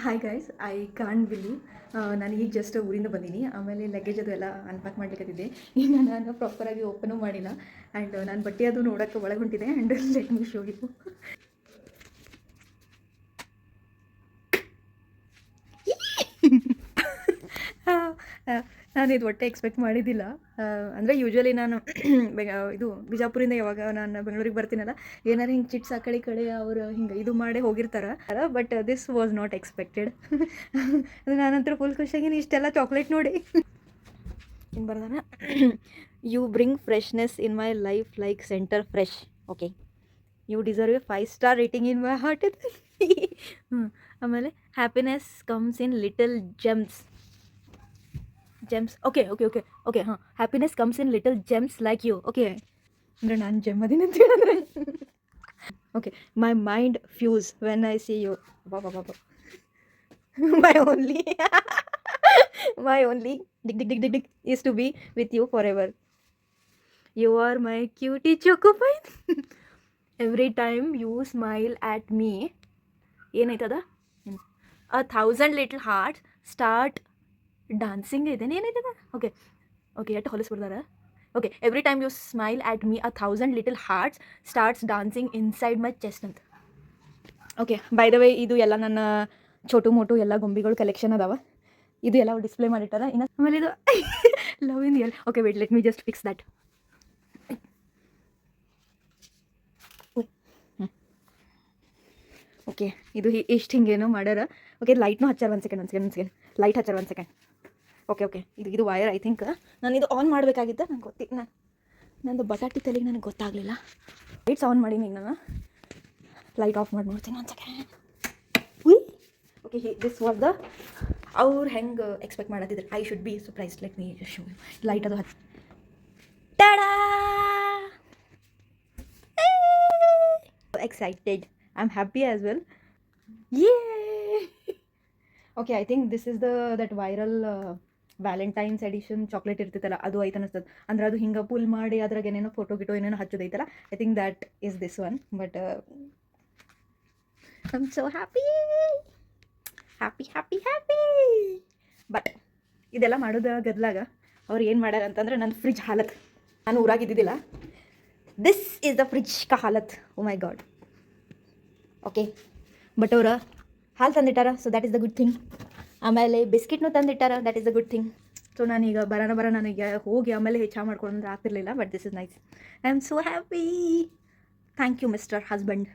Hi guys, I can't believe ನಾನು ಈಗ just ಊರಿಂದ ಬಂದೀನಿ. ಆಮೇಲೆ ಲಗೇಜ್ ಅದು ಎಲ್ಲ ಅನ್ಪ್ಯಾಕ್ ಮಾಡ್ಲಿಕ್ಕತ್ತಿದ್ದೆ. ಈಗ ನಾನು ಪ್ರಾಪರಾಗಿ ಓಪನು ಮಾಡಿಲ್ಲ. ಆ್ಯಂಡ್ ನಾನು ಬಟ್ಟೆ ಅದು ನೋಡೋಕ್ಕೆ ಒಳಗೆ ಹೊಂಟಿದೆ. And let me show you. ನಾನು ಇದು ಒಟ್ಟೆ ಎಕ್ಸ್ಪೆಕ್ಟ್ ಮಾಡಿದ್ದಿಲ್ಲ. ಅಂದರೆ ಯೂಶ್ವಲಿ ನಾನು ಇದು ಬಿಜಾಪುರಿಂದ ಯಾವಾಗ ನಾನು ಬೆಂಗಳೂರಿಗೆ ಬರ್ತೀನಲ್ಲ, ಏನಾರು ಹಿಂಗೆ ಚಿಟ್ಸ್ ಆ ಕಡೆ ಅವರು ಹಿಂಗೆ ಇದು ಮಾಡಿ ಹೋಗಿರ್ತಾರೆ. But this was not expected. ನಾನಂತರ ಫುಲ್ ಖುಷಿಯಾಗಿನಿ ಇಷ್ಟೆಲ್ಲ ಚಾಕ್ಲೇಟ್ ನೋಡಿ. ಇನ್ನು ಬರ್ದಾನ, you bring freshness in my life like Center Fresh. Okay, you deserve a 5 star rating in my heart. ಆಮೇಲೆ happiness comes in little gems. Okay ಹಾಂ, happiness comes in little gems like you. Okay, ಅಂದರೆ ನಾನು gem ಅದೀನಿ ಅಂತ ಹೇಳಿದ್ರೆ. Okay, my mind fuse when I see you. ಬಾಬಾ my only dig is to be with you for ever. You are my cutie Choco Pie. Every time you smile at me. ಏನಾಯ್ತದ? 1,000 little heart start dancing ಇದೆ. ಏನೈತದ? Okay ಎಷ್ಟು ಹೊಲಿಸ್ಬಿಡ್ದಾರ. Okay, every time you smile at me 1,000 little hearts starts dancing inside my chest ಅಂತ. Okay, by the way ಇದು ಎಲ್ಲ ನನ್ನ ಛೋಟು ಮೋಟು ಎಲ್ಲ ಗೊಂಬಿಗಳು ಕಲೆಕ್ಷನ್ ಅದಾವ. ಇದು ಎಲ್ಲ ಡಿಸ್ಪ್ಲೇ ಮಾಡಿಟ್ಟಾರ. ಇನ್ನು ಆಮೇಲೆ ಇದು love in real. Okay wait, let me just fix that. Okay, ಇದು ಇಷ್ಟು ಹಿಂಗೇನೋ ಮಾಡ್ಯಾರ. ಓಕೆ, ಲೈಟ್ನೂ ಹಚ್ಚಾರ. ಒಂದು ಸೆಕೆಂಡ್ ಲೈಟ್ ಹಚ್ಚಾರ. ಒಂದು ಸೆಕೆಂಡ್. ಓಕೆ, ಇದು ವೈರ್ ಐ ಥಿಂಕ್. ನಾನು ಇದು ಆನ್ ಮಾಡಬೇಕಾಗಿದ್ದ. ನಂಗೆ ನಂದು ಬಟಾಟಿ ತಲೆಗೆ ನನಗೆ ಗೊತ್ತಾಗಲಿಲ್ಲ. ಲೈಟ್ಸ್ ಆನ್ ಮಾಡೀನಿ. ಈಗ ನಾನು ಲೈಟ್ ಆಫ್ ಮಾಡಿ ನೋಡ್ತೀನಿ. ಒಂದು second. Okay, this was the ಅವ್ರು ಹೆಂಗೆ ಎಕ್ಸ್ಪೆಕ್ಟ್ ಮಾಡತ್ತಿದ್ರು. I should be surprised. Let me show you. Light ಅದು ಹಚ್ಚಿ tada. Excited. I'm happy as well. Yay! Okay, I think this is that viral Valentine's edition chocolate ಇರ್ತೈತಲ್ಲ, ಅದು ಐತೆ ಅನಿಸ್ತದೆ. ಅಂದ್ರೆ ಅದು ಹಿಂಗೆ ಪುಲ್ ಮಾಡಿ ಅದ್ರಾಗ ಏನೇನೋ ಫೋಟೋ ಗಿಟೋ ಏನೇನೋ ಹಚ್ಚೋದೈತಲ್ಲ. I think that is this one. But I am so happy. But ಇದೆಲ್ಲ ಮಾಡೋದು ಗದ್ಲಾಗ ಅವ್ರು ಏನು ಮಾಡ್ಯಾರ ಅಂತಂದ್ರೆ, ನನ್ನ ಫ್ರಿಜ್ ಹಾಲತ್. ನಾನು ಊರಾಗಿದ್ದಿದ್ದಿಲ್ಲ. ದಿಸ್ ಈಸ್ ದ ಫ್ರಿಜ್ ಕಾ ಹಾಲತ್. Oh my God. Okay, but ಅವ್ರು ಹಾಲು ತಂದಿಟ್ಟಾರ, so that is the good thing. ಆಮೇಲೆ ಬಿಸ್ಕಿಟ್ನೂ ತಂದಿಟ್ಟಾರ, that is the good thing. So ನಾನೀಗ ನನಗೆ ಹೋಗಿ ಆಮೇಲೆ ಚಹಾ ಮಾಡ್ಕೊಂಡ್ರೆ ಆಗ್ತಿರ್ಲಿಲ್ಲ. But this is nice. I am so happy. Thank you mister husband.